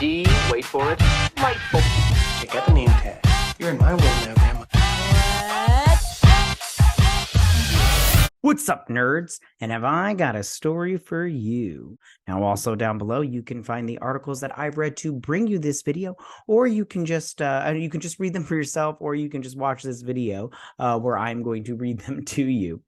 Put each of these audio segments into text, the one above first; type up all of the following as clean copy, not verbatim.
D, wait for it, light bulb. Check out the name tag. You're in my world now, Grandma. What's up, nerds? And have I got a story for you? Now, also down below, you can find the articles that I've read to bring you this video, or you can just read them for yourself, or you can just watch this video where I'm going to read them to you.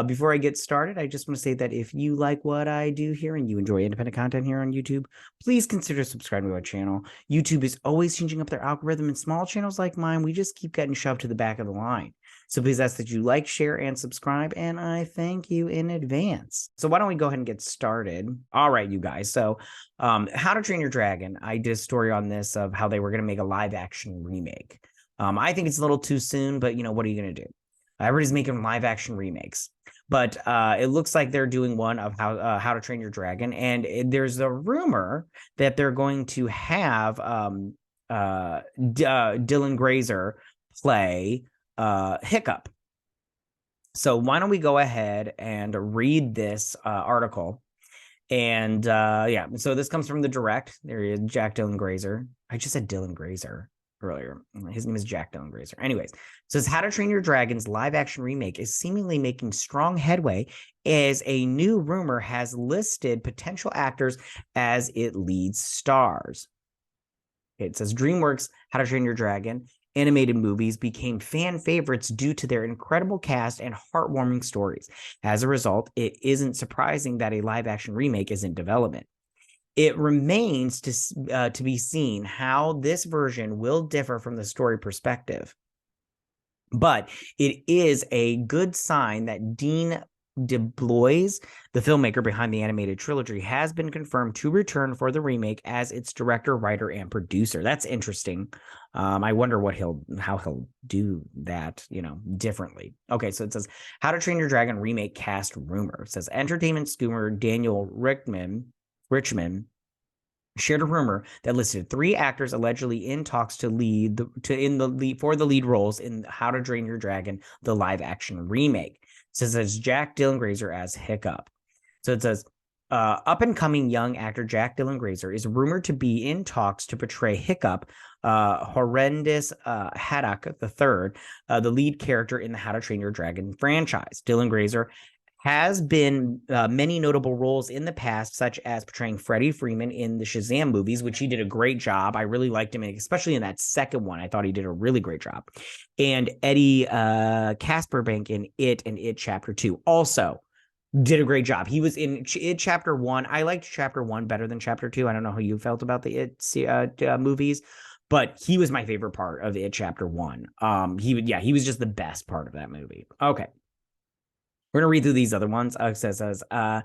Before I get started, I just want to say that if you like what I do here and you enjoy independent content here on YouTube, please consider subscribing to our channel. YouTube is always changing up their algorithm, and small channels like mine, we just keep getting shoved to the back of the line. So please ask that you like, share, and subscribe, and I thank you in advance. So why don't we go ahead and get started? All right, you guys. So How to Train Your Dragon, I did a story on this of how they were going to make a live-action remake. I think it's a little too soon, but, what are you going to do? Everybody's making live-action remakes. But it looks like they're doing one of How to Train Your Dragon, and there's a rumor that they're going to have Dylan Grazer play Hiccup. So why don't we go ahead and read this article? And yeah, so this comes from the direct. There he is, Jack Dylan Grazer. I just said Dylan Grazer earlier. His name is Jack Dylan Grazer. Anyways, it says How to Train Your Dragon's live action remake is seemingly making strong headway as a new rumor has listed potential actors as its lead stars. Okay, it says DreamWorks' How to Train Your Dragon animated movies became fan favorites due to their incredible cast and heartwarming stories. As a result, it isn't surprising that a live action remake is in development. It remains to be seen how this version will differ from the story perspective. But it is a good sign that Dean DeBlois, the filmmaker behind the animated trilogy, has been confirmed to return for the remake as its director, writer, and producer. That's interesting. I wonder how he'll do that, differently. Okay, so it says How to Train Your Dragon remake cast rumor. It says Entertainment Schooner Daniel Richmond shared a rumor that listed 3 actors allegedly in talks for the lead roles in How to Train Your Dragon, the live action remake. It says Jack Dylan Grazer as Hiccup. So it says up and coming young actor Jack Dylan Grazer is rumored to be in talks to portray Hiccup, horrendous Haddock III, the lead character in the How to Train Your Dragon franchise. Dylan Grazer has been many notable roles in the past, such as portraying Freddie Freeman in the Shazam movies, which he did a great job. I really liked him, especially in that second one. I thought he did a really great job. And Eddie Casperbank in It and It Chapter 2 also did a great job. He was in It Chapter 1. I liked Chapter 1 better than Chapter 2. I don't know how you felt about the It movies, but he was my favorite part of It Chapter 1. He was just the best part of that movie. Okay. We're going to read through these other ones. It says, Alia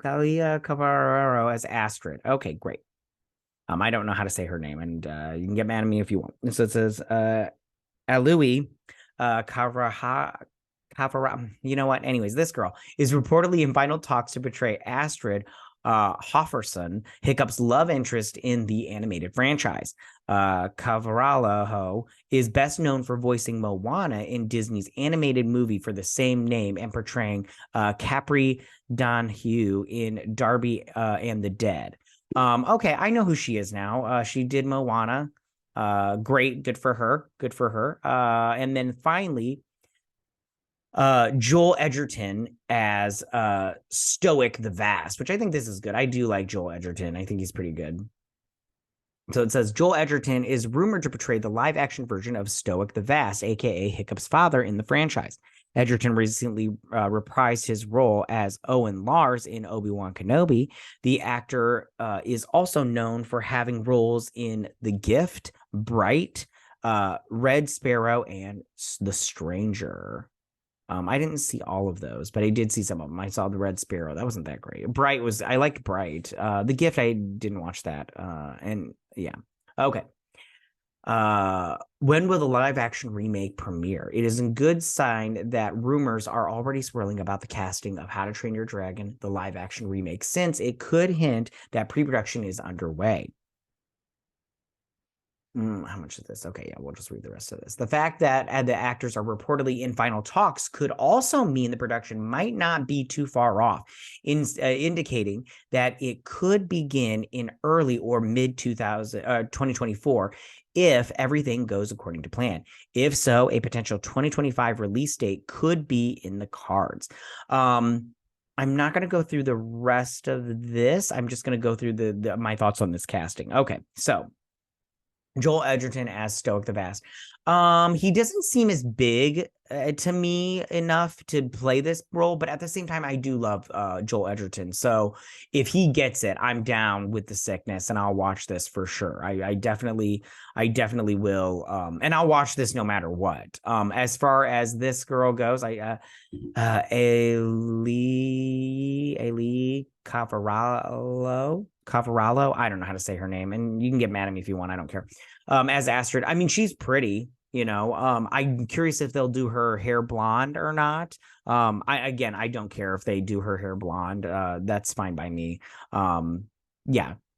Cavarro as Astrid. Okay, great. I don't know how to say her name, and you can get mad at me if you want. So it says, Alui Cavarro. You know what? Anyways, this girl is reportedly in final talks to portray Astrid Hofferson, Hiccup's love interest in the animated franchise. Cavaralho is best known for voicing Moana in Disney's animated movie for the same name and portraying Capri Donahue in Darby and the Dead. Okay, I know who she is now. She did Moana. Great, good for her. Good for her. And then finally, Joel Edgerton as Stoic the Vast, which I think this is good. I do like Joel Edgerton. I think he's pretty good. So it says Joel Edgerton is rumored to portray the live-action version of Stoic the Vast, aka Hiccup's father in the franchise. Edgerton recently reprised his role as Owen Lars in Obi-Wan Kenobi. The actor is also known for having roles in The Gift, Bright, Red Sparrow, and The Stranger. I didn't see all of those, but I did see some of them. I saw the Red Sparrow. That wasn't that great. I liked Bright. The Gift, I didn't watch that. And yeah. Okay. When will the live action remake premiere? It is a good sign that rumors are already swirling about the casting of How to Train Your Dragon, the live action remake, since it could hint that pre-production is underway. How much is this? Okay, yeah, we'll just read the rest of this. The fact that the actors are reportedly in final talks could also mean the production might not be too far off, indicating that it could begin in early or mid 2024 if everything goes according to plan. If so, a potential 2025 release date could be in the cards. I'm not going to go through the rest of this. I'm just going to go through my thoughts on this casting. Okay, so Joel Edgerton as Stoic the Vast. He doesn't seem as big to me enough to play this role, but at the same time, I do love Joel Edgerton. So if he gets it, I'm down with the sickness, and I'll watch this for sure. I definitely will. And I'll watch this no matter what. As far as this girl goes, Ailey Cavarallo. I don't know how to say her name, and you can get mad at me if you want. I don't care. As Astrid, I mean, she's pretty. I'm curious if they'll do her hair blonde or not. I don't care if they do her hair blonde. That's fine by me.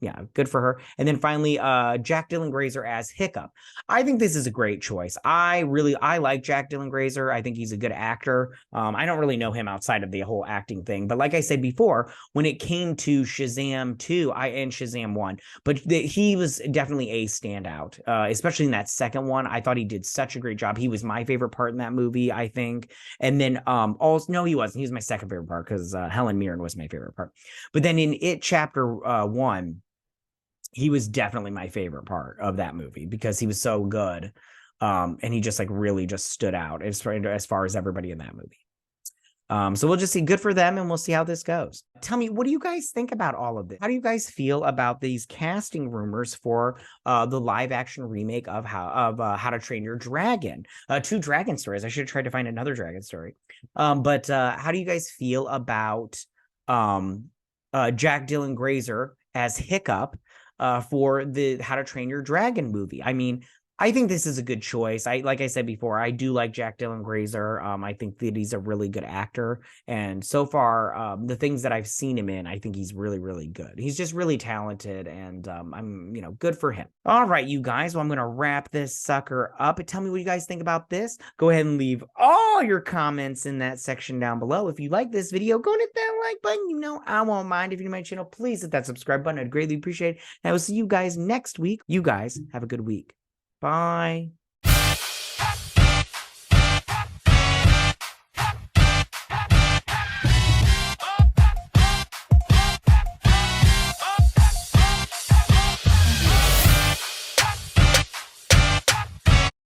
Yeah, good for her. And then finally, Jack Dylan Grazer as Hiccup. I think this is a great choice. I like Jack Dylan Grazer. I think he's a good actor. I don't really know him outside of the whole acting thing, but like I said before, when it came to Shazam 2, and Shazam 1, but he was definitely a standout, especially in that second one. I thought he did such a great job. He was my favorite part in that movie, I think. And then also, no, he wasn't. He was my second favorite part because Helen Mirren was my favorite part. But then in It Chapter 1, he was definitely my favorite part of that movie because he was so good. And he just really just stood out as far as everybody in that movie. So we'll just see. Good for them, and we'll see how this goes. Tell me, what do you guys think about all of this? How do you guys feel about these casting rumors for the live action remake of How to Train Your Dragon? 2 dragon stories. I should have tried to find another dragon story. But how do you guys feel about Jack Dylan Grazer as Hiccup for the How to Train Your Dragon movie? I mean, I think this is a good choice. Like I said before, I do like Jack Dylan Grazer. I think that he's a really good actor. And so far, the things that I've seen him in, I think he's really, really good. He's just really talented, and I'm, good for him. All right, you guys. Well, I'm going to wrap this sucker up. Tell me what you guys think about this. Go ahead and leave all your comments in that section down below. If you like this video, go and hit that like button. I won't mind. If you're new to my channel, please hit that subscribe button. I'd greatly appreciate it. And I will see you guys next week. You guys have a good week. Bye.